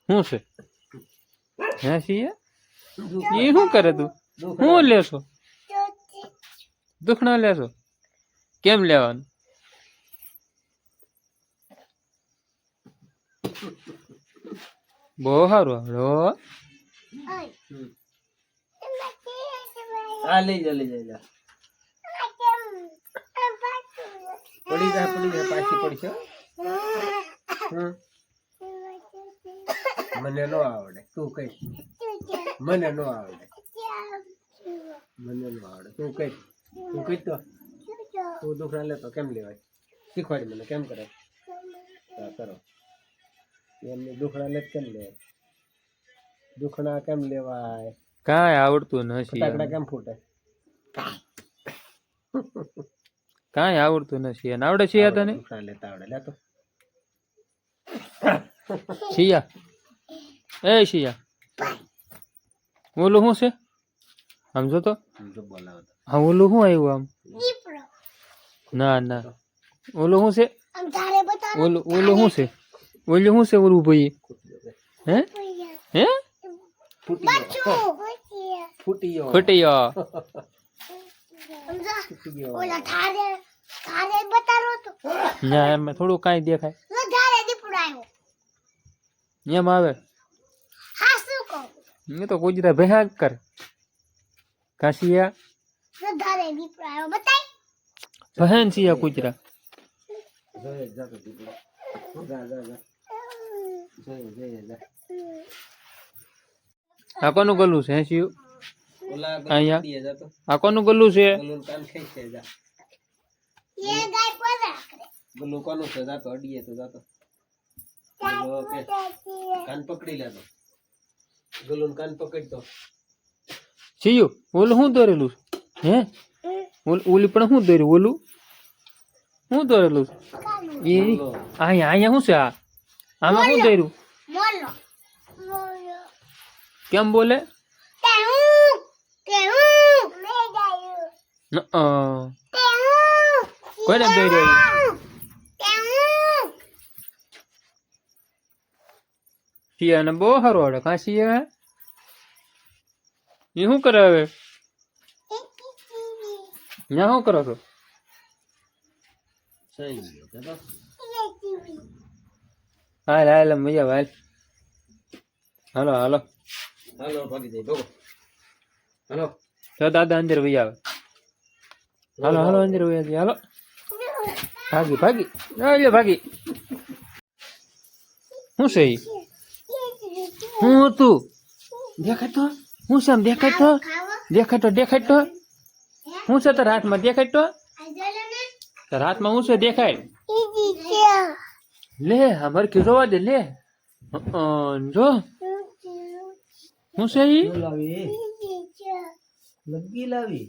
શું છે હે સિયા એ શું કરે તું શું લેશો દુખણા લેશો કેમ લેવાનું બહુ સારું હલો આ લઈ જા પડી જા પાછી પડશે મને નો આવડે તું કઈ મને નો આવડે તું કઈ તો તું દુખણા લેતો કેમ લેવાય શીખવાડી મને કેમ કરે હા કરો એમને દુખણા લે કેમ લેવાય દુખણા કેમ લેવાય કાંઈ આવડતું નથી ફટાકડા કેમ ફૂટે કાંઈ આવડતું નથી અને આવડે છે તને દુખણા લેતા આવડે લેતો શિયા એ શિયા ઓલું શું છે સમજો તો બોલાવો હા ઓલું શું આવ્યું આમ ના ના ઓલું શું છે ઓલું શું છે ઓલું ભાઈ હે હે ફૂટી ગયો ના એમાં થોડું કાંઈ દેખાય એમ આવે એ તો કોજરા ભેહાક કર કાશિયા ભહેન સિયા કુતરા આ કોનું ગલું છે હે શિવ અહીંયા આ કોનું ગલું છે ગલું કોનું છે જાતો અડીએ તો જાતો કાન પકડી લેતો ગલું કાન પકડતો શિવ ઓલું શું દોરેલું હે ઓલી પણ શું દોર્યું ઓલું શું દોરેલું એ અહીંયા શું છે આ આમાં શું દોર્યું કેમ બોલે કોને દોર્યો શિયાને બહુ સારું આવડે કાં શિયા એ શું કરે હવે ત્યાં શું કરો છો હાલ હાલ મજા હાલ હાલો હાલો હાલો ભાગી જાય ભગો હાલો તો દાદા અંદર વહી આવે હાલો હાલો અંદર વહી આવે હાલો ભાગી ભાગી શું છે હું હતું દેખાય તો હું છે દેખાય તો હું છે તારા હાથમાં દેખાય તો તારા હાથમાં હું છે દેખાય લે અમારે કે જોવા દે લે જો હું છે ઈ લગી લાવી